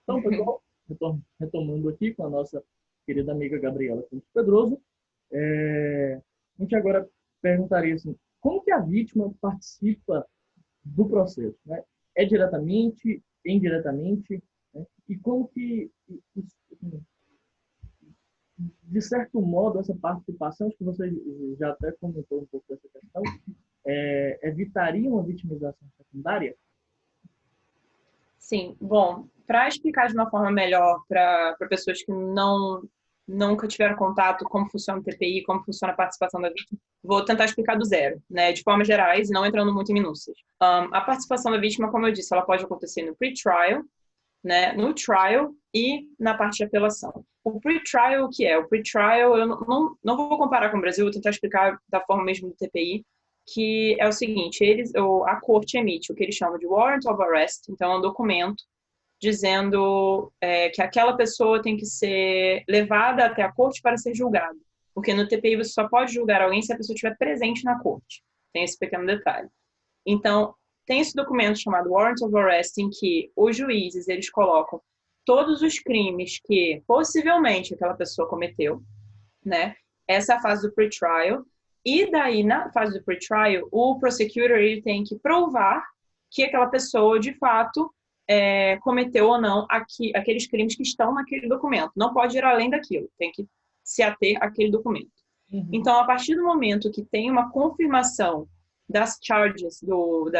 Então, pessoal, retomando aqui com a nossa querida amiga Gabriela Campos Pedroso, a gente agora perguntaria assim, como que a vítima participa do processo, né? É diretamente, indiretamente, né? E como que, de certo modo, essa participação, acho que você já até comentou um pouco dessa questão, evitaria uma vitimização secundária? Sim, bom, para explicar de uma forma melhor para pessoas que nunca tiveram contato como funciona o TPI, como funciona a participação da vítima, vou tentar explicar do zero, né, de formas gerais e não entrando muito em minúcias. A participação da vítima, como eu disse, ela pode acontecer no pre-trial, né, no trial e na parte de apelação. O pre-trial, o que é? O pre-trial, eu não vou comparar com o Brasil, vou tentar explicar da forma mesmo do TPI, que é o seguinte, a corte emite o que eles chamam de warrant of arrest, então é um documento dizendo que aquela pessoa tem que ser levada até a corte para ser julgada. Porque no TPI você só pode julgar alguém se a pessoa estiver presente na corte. Tem esse pequeno detalhe. Então, tem esse documento chamado Warrant of Arrest, em que os juízes eles colocam todos os crimes que possivelmente aquela pessoa cometeu, né? Essa é a fase do pre-trial. E daí, na fase do pre-trial, o prosecutor ele tem que provar que aquela pessoa, de fato, cometeu ou não aqueles crimes que estão naquele documento. Não pode ir além daquilo, tem que se ater àquele documento. Uhum. Então, a partir do momento que tem uma confirmação das charges, não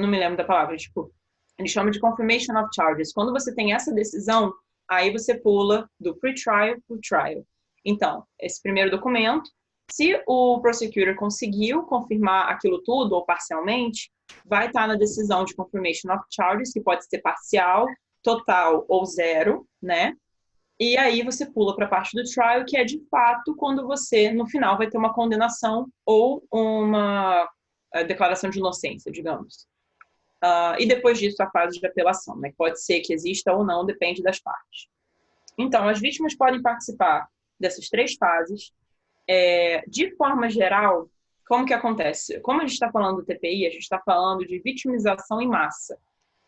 me lembro da palavra, tipo, eles chamam de confirmation of charges. Quando você tem essa decisão, aí você pula do pre-trial para o trial. Então, esse primeiro documento, se o prosecutor conseguiu confirmar aquilo tudo, ou parcialmente, vai estar na decisão de confirmation of charges, que pode ser parcial, total ou zero, né? E aí você pula para a parte do trial, que é de fato quando você, no final, vai ter uma condenação ou uma declaração de inocência, digamos. E depois disso, a fase de apelação, né? Pode ser que exista ou não, depende das partes. Então, as vítimas podem participar dessas três fases. De forma geral, como que acontece? Como a gente está falando do TPI, a gente está falando de vitimização em massa.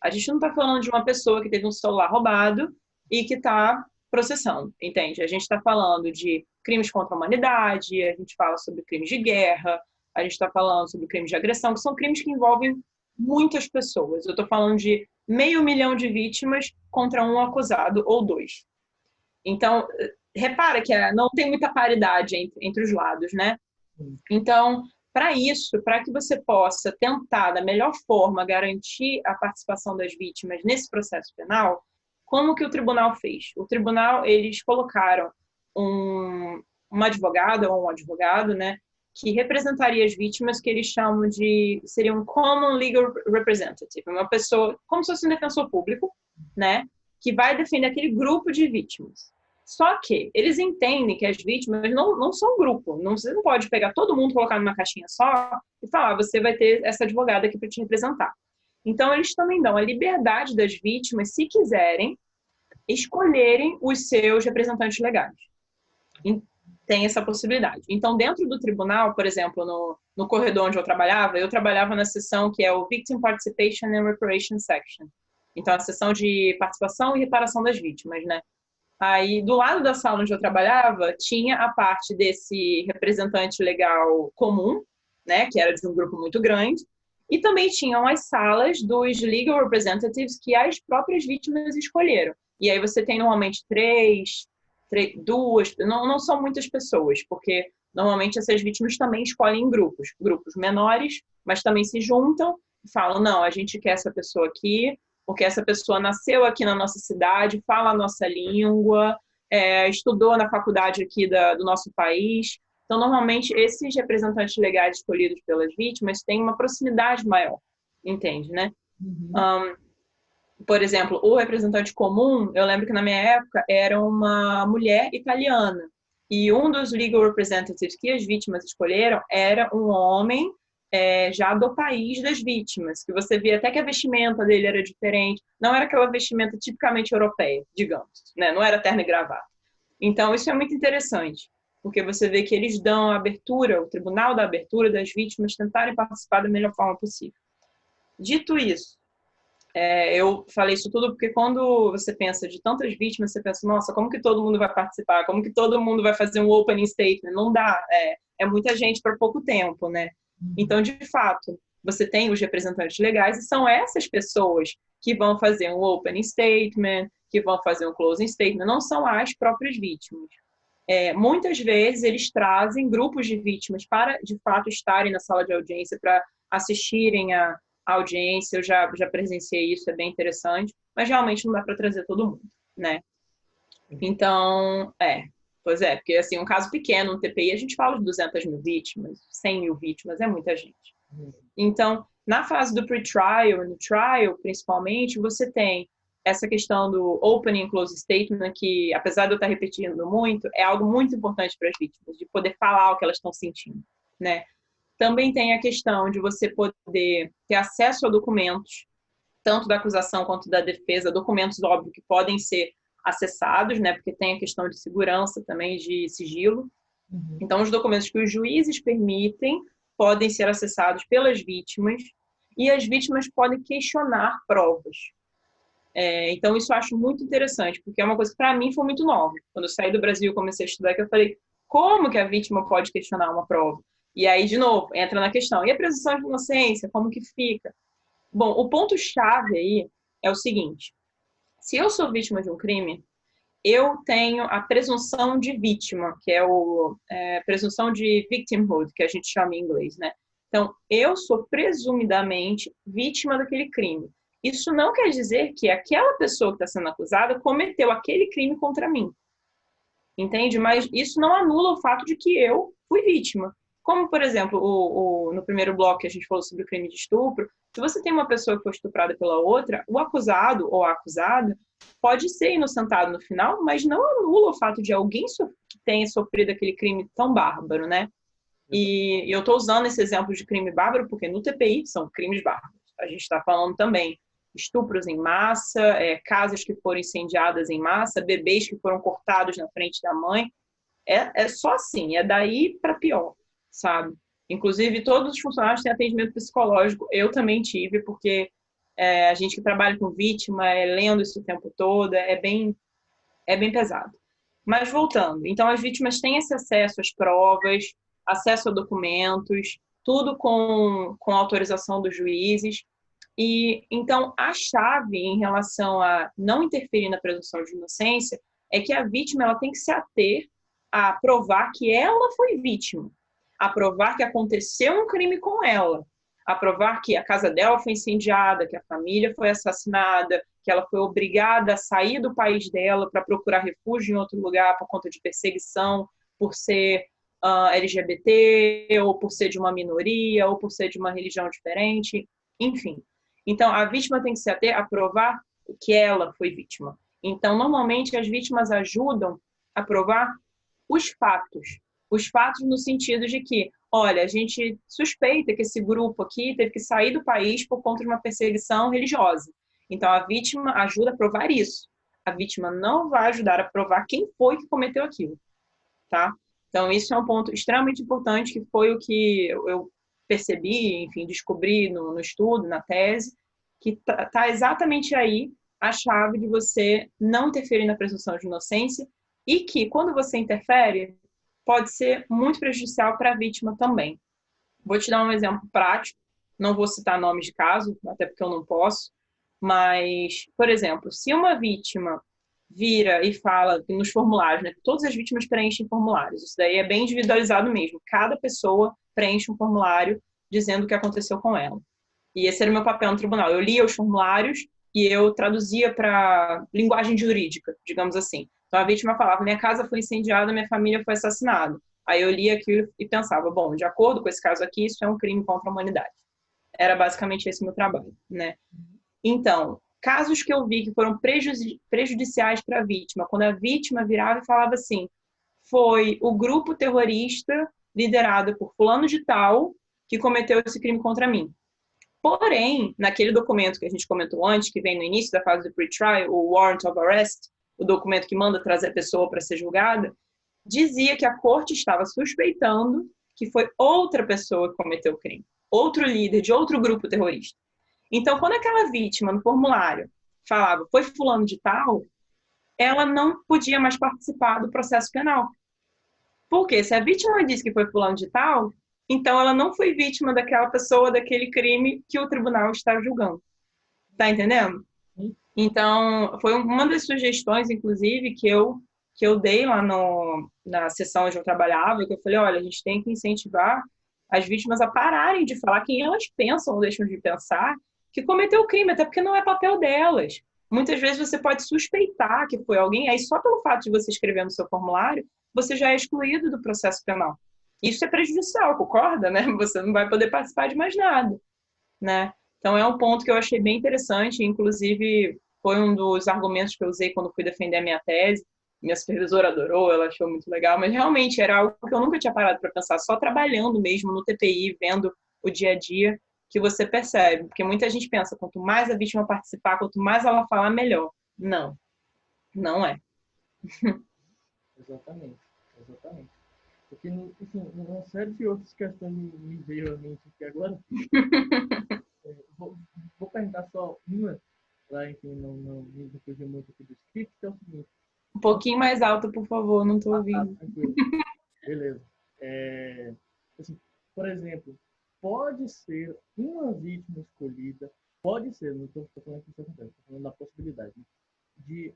A gente não está falando de uma pessoa que teve um celular roubado e que está processando, entende? A gente está falando de crimes contra a humanidade, a gente fala sobre crimes de guerra, a gente está falando sobre crimes de agressão, que são crimes que envolvem muitas pessoas. Eu estou falando de 500 mil de vítimas contra um acusado ou dois. Então, repara que não tem muita paridade entre os lados, né? Então, para isso, para que você possa tentar, da melhor forma, garantir a participação das vítimas nesse processo penal, como que o tribunal fez? O tribunal, eles colocaram uma advogada ou um advogado, né, que representaria as vítimas, que eles chamam de, seria um common legal representative, uma pessoa, como se fosse um defensor público, né, que vai defender aquele grupo de vítimas. Só que eles entendem que as vítimas não são um grupo. Você não pode pegar todo mundo, colocar numa caixinha só e falar, você vai ter essa advogada aqui para te representar. Então, eles também dão a liberdade das vítimas, se quiserem, escolherem os seus representantes legais. Tem essa possibilidade. Então, dentro do tribunal, por exemplo, no corredor onde eu trabalhava na seção que é o Victim Participation and Reparation Section. Então, a seção de participação e reparação das vítimas, né? Aí, do lado da sala onde eu trabalhava, tinha a parte desse representante legal comum, né, que era de um grupo muito grande, e também tinham as salas dos legal representatives que as próprias vítimas escolheram. E aí você tem normalmente duas, não são muitas pessoas, porque normalmente essas vítimas também escolhem grupos menores, mas também se juntam e falam, não, a gente quer essa pessoa aqui, porque essa pessoa nasceu aqui na nossa cidade, fala a nossa língua, estudou na faculdade aqui do nosso país. Então, normalmente, esses representantes legais escolhidos pelas vítimas têm uma proximidade maior, entende, né? Uhum. Por exemplo, o representante comum, eu lembro que na minha época era uma mulher italiana, e um dos legal representatives que as vítimas escolheram era um homem já do país das vítimas, que você via até que a vestimenta dele era diferente, não era aquela vestimenta tipicamente europeia, digamos, né? Não era terno e gravata. Então, isso é muito interessante, porque você vê que eles dão a abertura, o tribunal dá a abertura das vítimas tentarem participar da melhor forma possível. Dito isso, Eu falei isso tudo porque quando você pensa de tantas vítimas, você pensa, nossa, como que todo mundo vai participar? Como que todo mundo vai fazer um opening statement? Não dá, é muita gente para pouco tempo, né? Então, de fato, você tem os representantes legais e são essas pessoas que vão fazer um opening statement, que vão fazer um closing statement, não são as próprias vítimas. Muitas vezes eles trazem grupos de vítimas para, de fato, estarem na sala de audiência, para assistirem a audiência. Eu já presenciei isso, é bem interessante, mas realmente não dá para trazer todo mundo, né? Então, pois é, porque assim, um caso pequeno, um TPI, a gente fala de 200 mil vítimas, 100 mil vítimas, é muita gente. Então, na fase do pre-trial, no trial, principalmente, você tem essa questão do opening and closing statement, que, apesar de eu estar repetindo muito, é algo muito importante para as vítimas, de poder falar o que elas estão sentindo, né? Também tem a questão de você poder ter acesso a documentos, tanto da acusação quanto da defesa, documentos, óbvio, que podem ser acessados, né? Porque tem a questão de segurança também, de sigilo. Então, os documentos que os juízes permitem podem ser acessados pelas vítimas e as vítimas podem questionar provas. Então, isso eu acho muito interessante, porque é uma coisa que, para mim, foi muito nova. Quando eu saí do Brasil e comecei a estudar, que eu falei, como que a vítima pode questionar uma prova? E aí, de novo, entra na questão, e a presunção de inocência, como que fica? Bom, o ponto-chave aí é o seguinte, se eu sou vítima de um crime, eu tenho a presunção de vítima, que é a presunção de victimhood, que a gente chama em inglês, né? Então, eu sou presumidamente vítima daquele crime. Isso não quer dizer que aquela pessoa que está sendo acusada cometeu aquele crime contra mim. Entende? Mas isso não anula o fato de que eu fui vítima. Como, por exemplo, no primeiro bloco que a gente falou sobre o crime de estupro, se você tem uma pessoa que foi estuprada pela outra, o acusado ou a acusada pode ser inocentado no final, mas não anula o fato de alguém que tenha sofrido aquele crime tão bárbaro, né? E eu estou usando esse exemplo de crime bárbaro porque no TPI são crimes bárbaros. A gente está falando também estupros em massa, casas que foram incendiadas em massa, bebês que foram cortados na frente da mãe. É só assim, é daí para pior, sabe? Inclusive, todos os funcionários têm atendimento psicológico. Eu também tive, porque a gente que trabalha com vítima, lendo isso o tempo todo, é bem pesado. Mas voltando, então as vítimas têm esse acesso às provas, acesso a documentos, tudo com autorização dos juízes. E então a chave em relação a não interferir na presunção de inocência é que a vítima ela tem que se ater a provar que ela foi vítima, a provar que aconteceu um crime com ela, a provar que a casa dela foi incendiada, que a família foi assassinada, que ela foi obrigada a sair do país dela para procurar refúgio em outro lugar por conta de perseguição, por ser LGBT, ou por ser de uma minoria, ou por ser de uma religião diferente, enfim. Então, a vítima tem que se ater a provar que ela foi vítima. Então, normalmente, as vítimas ajudam a provar os fatos. Os fatos no sentido de que, olha, a gente suspeita que esse grupo aqui teve que sair do país por conta de uma perseguição religiosa. Então, a vítima ajuda a provar isso. A vítima não vai ajudar a provar quem foi que cometeu aquilo, tá? Então, isso é um ponto extremamente importante, que foi o que eu percebi, enfim, descobri no estudo, na tese, que tá exatamente aí a chave de você não interferir na presunção de inocência e que, quando você interfere, pode ser muito prejudicial para a vítima também. Vou te dar um exemplo prático, não vou citar nomes de caso, até porque eu não posso, mas, por exemplo, se uma vítima vira e fala nos formulários, né? Todas as vítimas preenchem formulários. Isso daí é bem individualizado mesmo. Cada pessoa preenche um formulário dizendo o que aconteceu com ela. E esse era o meu papel no tribunal. Eu lia os formulários e eu traduzia para linguagem jurídica, digamos assim. Então a vítima falava: minha casa foi incendiada, minha família foi assassinada. Aí eu lia aquilo e pensava: bom, de acordo com esse caso aqui, isso é um crime contra a humanidade. Era basicamente esse o meu trabalho, né? Então, casos que eu vi que foram prejudiciais para a vítima, quando a vítima virava e falava assim: foi o grupo terrorista liderado por fulano de tal que cometeu esse crime contra mim. Porém, naquele documento que a gente comentou antes, que vem no início da fase do pre-trial, o warrant of arrest, o documento que manda trazer a pessoa para ser julgada, dizia que a corte estava suspeitando que foi outra pessoa que cometeu o crime, outro líder de outro grupo terrorista. Então, quando aquela vítima no formulário falava foi fulano de tal, ela não podia mais participar do processo penal. Porque se a vítima disse que foi fulano de tal, então ela não foi vítima daquela pessoa, daquele crime que o tribunal está julgando. Tá entendendo? Então, foi uma das sugestões, inclusive, que eu dei lá na sessão onde eu trabalhava, que eu falei, olha, a gente tem que incentivar as vítimas a pararem de falar quem elas pensam ou deixam de pensar que cometeu o crime, até porque não é papel delas. Muitas vezes você pode suspeitar que foi alguém, aí só pelo fato de você escrever no seu formulário, você já é excluído do processo penal. Isso é prejudicial, concorda, né? Você não vai poder participar de mais nada, né? Então, é um ponto que eu achei bem interessante, inclusive foi um dos argumentos que eu usei quando fui defender a minha tese. Minha supervisora adorou, ela achou muito legal, mas realmente era algo que eu nunca tinha parado para pensar, só trabalhando mesmo no TPI, vendo o dia a dia, que você percebe. Porque muita gente pensa, quanto mais a vítima participar, quanto mais ela falar, melhor. Não, não é. Exatamente, exatamente. Porque, enfim, uma série de outras questões me veio à mente aqui agora. Vou perguntar só uma, para, enfim, não me fugir muito aqui do script, que é o seguinte. Um pouquinho mais alto, por favor, não estou ouvindo. Tranquilo. Beleza. Assim, por exemplo, pode ser uma vítima escolhida, pode ser, não estou falando que isso acontece, estou falando da possibilidade, né?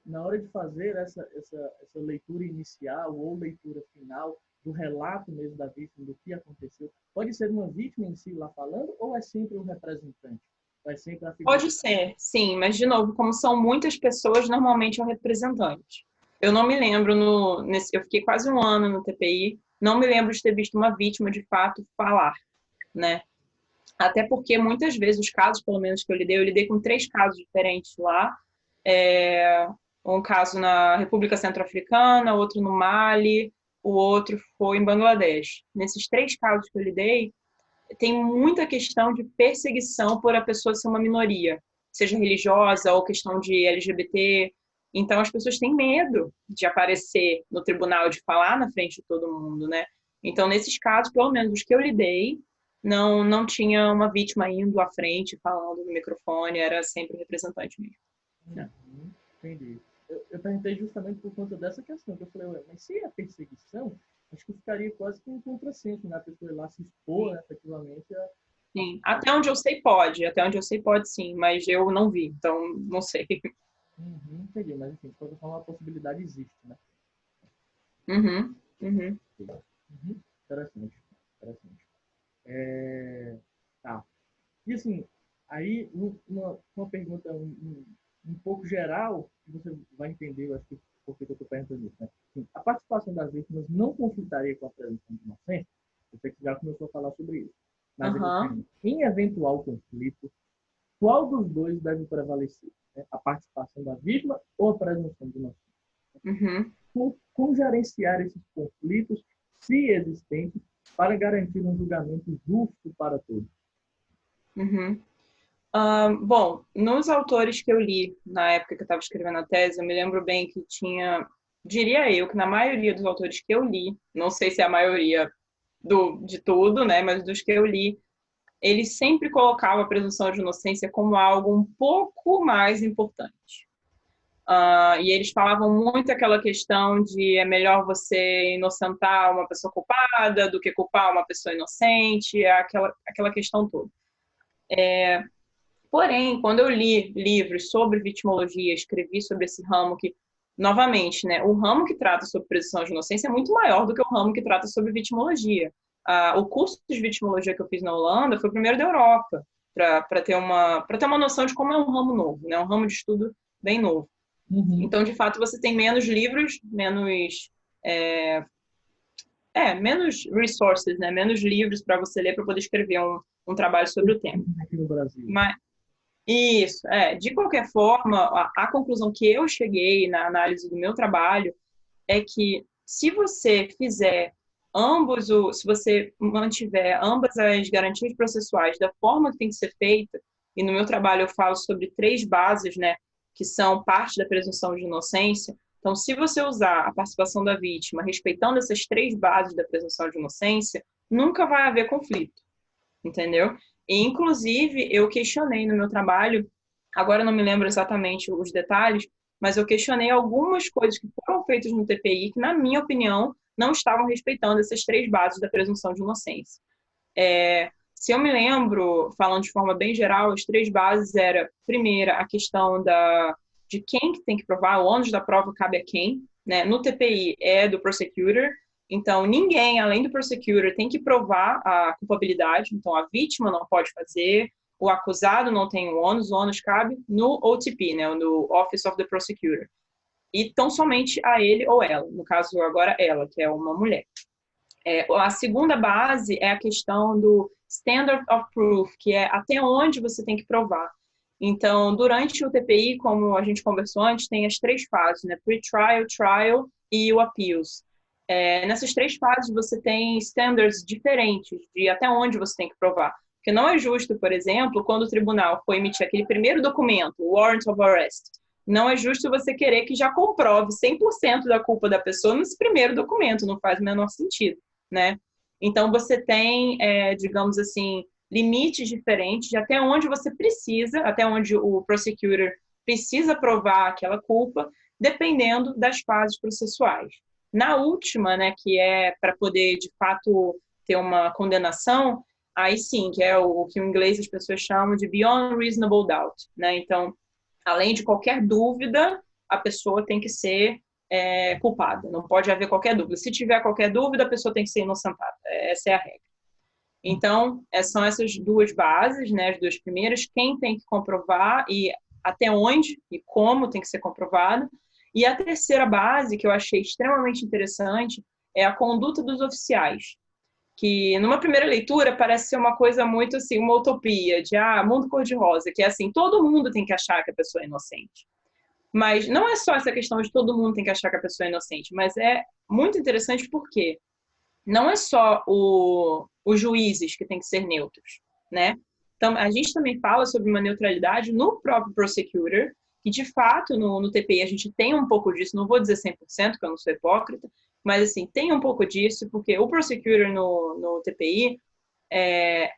Na hora de fazer essa leitura inicial ou leitura final do relato mesmo da vítima, do que aconteceu, pode ser uma vítima em si lá falando ou é sempre um representante? Vai sempre a figura... Pode ser, sim, mas de novo, como são muitas pessoas, normalmente é um representante. Eu não me lembro, eu fiquei quase um ano no TPI, não me lembro de ter visto uma vítima de fato falar, né? Até porque muitas vezes os casos, pelo menos que eu lidei com 3 casos diferentes lá. Um caso na República Centro-Africana, outro no Mali, o outro foi em Bangladesh. Nesses 3 casos que eu lidei, tem muita questão de perseguição por a pessoa ser uma minoria, seja religiosa ou questão de LGBT. Então, as pessoas têm medo de aparecer no tribunal, de falar na frente de todo mundo, né? Então, nesses casos, pelo menos os que eu lidei, não tinha uma vítima indo à frente, falando no microfone, era sempre o representante mesmo. Entendi. Eu perguntei justamente por conta dessa questão, que eu falei, ué, mas se é perseguição, acho que ficaria quase que um contrassenso, né? A pessoa ir lá se expor, né, efetivamente. Sim, até onde eu sei pode sim, mas eu não vi, então não sei. Entendi, mas enfim, de qualquer forma a possibilidade existe, né? Interessante, interessante. Tá. E assim, aí uma pergunta um pouco geral, que você vai entender, eu acho que por que eu estou perguntando isso, né? Assim, a participação das vítimas não conflitaria com a presunção de inocência? Você que já começou a falar sobre isso. Mas em eventual conflito, qual dos dois deve prevalecer? Né? A participação da vítima ou a presunção de inocência? Como gerenciar esses conflitos, se existentes, para garantir um julgamento justo para todos? Bom, nos autores que eu li na época que eu estava escrevendo a tese, eu me lembro bem que diria eu, que na maioria dos autores que eu li, não sei se é a maioria de tudo, né, mas dos que eu li, eles sempre colocavam a presunção de inocência como algo um pouco mais importante. E eles falavam muito aquela questão de é melhor você inocentar uma pessoa culpada do que culpar uma pessoa inocente, aquela questão toda. Porém, quando eu li livros sobre vitimologia, escrevi sobre esse ramo que, novamente, né, o ramo que trata sobre presunção de inocência é muito maior do que o ramo que trata sobre vitimologia. O curso de vitimologia que eu fiz na Holanda foi o primeiro da Europa, para ter uma noção de como é um ramo novo, né, um ramo de estudo bem novo. Então, de fato, você tem menos livros, menos resources, né, menos livros para você ler para poder escrever um trabalho sobre o tema. Aqui no Brasil. Isso, de qualquer forma, a conclusão que eu cheguei na análise do meu trabalho é que se você fizer se você mantiver ambas as garantias processuais da forma que tem que ser feita, e no meu trabalho eu falo sobre 3 bases, né, que são parte da presunção de inocência. Então, se você usar a participação da vítima respeitando essas 3 bases da presunção de inocência, nunca vai haver conflito, entendeu? E, inclusive, eu questionei no meu trabalho, agora eu não me lembro exatamente os detalhes, mas eu questionei algumas coisas que foram feitas no TPI que, na minha opinião, não estavam respeitando essas 3 bases da presunção de inocência. Se eu me lembro, falando de forma bem geral, as 3 bases era, primeira, a questão de quem que tem que provar, o ônus da prova cabe a quem, né? No TPI é do prosecutor, então ninguém, além do prosecutor, tem que provar a culpabilidade, então a vítima não pode fazer, o acusado não tem o ônus cabe no OTP, né? No Office of the Prosecutor. E tão somente a ele ou ela, no caso agora ela, que é uma mulher. A segunda base é a questão do standard of proof, que é até onde você tem que provar. Então, durante o TPI, como a gente conversou antes, tem as 3 fases, né? Pre-trial, trial e o appeals. Nessas 3 fases, você tem standards diferentes de até onde você tem que provar. Porque não é justo, por exemplo, quando o tribunal for emitir aquele primeiro documento, o warrant of arrest, não é justo você querer que já comprove 100% da culpa da pessoa nesse primeiro documento, não faz o menor sentido, né? Então, você tem, digamos assim, limites diferentes de até onde você precisa, até onde o prosecutor precisa provar aquela culpa, dependendo das fases processuais. Na última, né, que é para poder, de fato, ter uma condenação, aí sim, que é o que em inglês as pessoas chamam de beyond reasonable doubt, né? Então, além de qualquer dúvida, a pessoa tem que ser culpada, não pode haver qualquer dúvida. Se tiver qualquer dúvida, a pessoa tem que ser inocentada. Essa é a regra. Então, são essas 2 bases, né, as 2 primeiras, quem tem que comprovar e até onde e como tem que ser comprovado. E a terceira base, que eu achei extremamente interessante, é a conduta dos oficiais, que numa primeira leitura parece ser uma coisa muito assim, uma utopia, de mundo cor-de-rosa, que é assim, todo mundo tem que achar que a pessoa é inocente. Mas não é só essa questão de todo mundo tem que achar que a pessoa é inocente, mas é muito interessante porque não é só os juízes que têm que ser neutros, né? Então, a gente também fala sobre uma neutralidade no próprio prosecutor, que de fato no TPI a gente tem um pouco disso, não vou dizer 100%, porque eu não sou hipócrita, mas assim, tem um pouco disso, porque o prosecutor no TPI,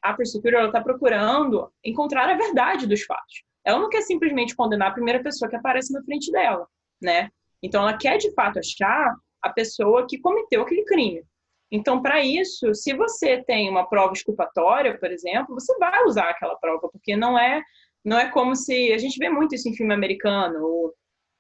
a prosecutor está procurando encontrar a verdade dos fatos. Ela não quer simplesmente condenar a primeira pessoa que aparece na frente dela, né? Então, ela quer de fato achar a pessoa que cometeu aquele crime. Então, para isso, se você tem uma prova exculpatória, por exemplo, você vai usar aquela prova, porque não é como se... A gente vê muito isso em filme americano,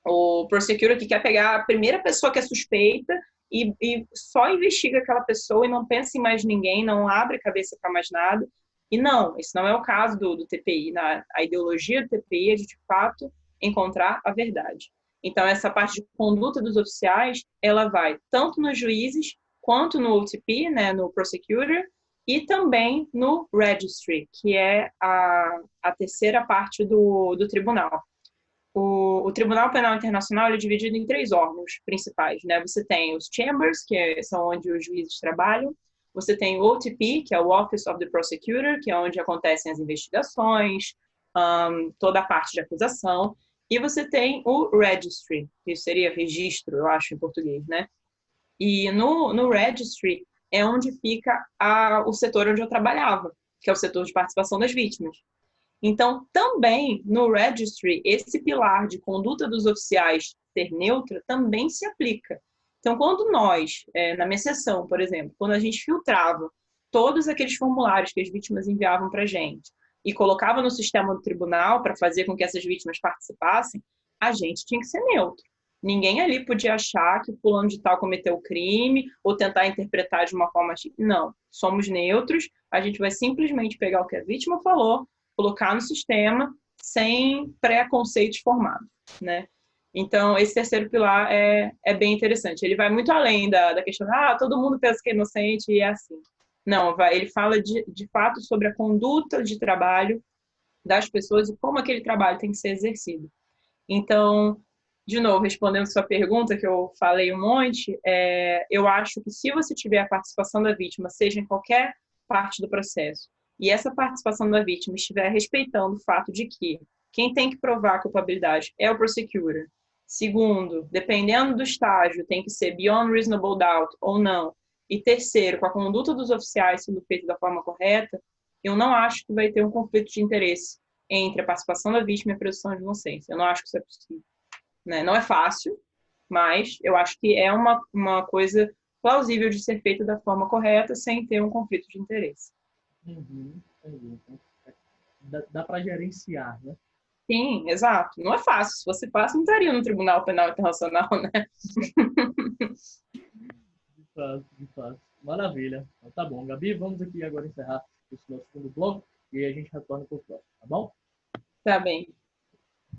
o prosecutor que quer pegar a primeira pessoa que é suspeita e só investiga aquela pessoa e não pensa em mais ninguém, não abre a cabeça para mais nada. E não, isso não é o caso do TPI. A ideologia do TPI é de fato encontrar a verdade. Então, essa parte de conduta dos oficiais, ela vai tanto nos juízes quanto no OTP, né, no prosecutor, e também no registry, que é a terceira parte do tribunal. O Tribunal Penal Internacional é dividido em 3 órgãos principais, né? Você tem os chambers, que são onde os juízes trabalham. Você tem o OTP, que é o Office of the Prosecutor, que é onde acontecem as investigações, toda a parte de acusação. E você tem o registry, que seria registro, eu acho, em português, né? E no registry é onde fica o setor onde eu trabalhava, que é o setor de participação das vítimas. Então, também no registry, esse pilar de conduta dos oficiais ser neutra também se aplica. Então, quando nós, na minha sessão, por exemplo, quando a gente filtrava todos aqueles formulários que as vítimas enviavam para a gente e colocava no sistema do tribunal para fazer com que essas vítimas participassem, a gente tinha que ser neutro. Ninguém ali podia achar que o fulano de tal cometeu o crime ou tentar interpretar de uma forma... Não, somos neutros, a gente vai simplesmente pegar o que a vítima falou, colocar no sistema sem preconceitos formados, né? Então, esse terceiro pilar é bem interessante. Ele vai muito além da questão, todo mundo pensa que é inocente e é assim. Não, ele fala de fato sobre a conduta de trabalho das pessoas e como aquele trabalho tem que ser exercido. Então, de novo, respondendo sua pergunta, que eu falei um monte, eu acho que se você tiver a participação da vítima, seja em qualquer parte do processo, e essa participação da vítima estiver respeitando o fato de que quem tem que provar a culpabilidade é o prosecutor. Segundo, dependendo do estágio, tem que ser beyond reasonable doubt ou não. E terceiro, com a conduta dos oficiais sendo feita da forma correta, eu não acho que vai ter um conflito de interesse entre a participação da vítima e a produção de inocência. Eu não acho que isso é possível. Né? Não é fácil, mas eu acho que é uma coisa plausível de ser feita da forma correta, sem ter um conflito de interesse. Entendi. Dá para gerenciar, né? Sim, exato. Não é fácil. Se fosse fácil, não estaria no Tribunal Penal Internacional, né? De fato. Maravilha. Então, tá bom, Gabi, vamos aqui agora encerrar esse nosso segundo bloco e aí a gente retorna para o próximo, tá bom? Tá bem.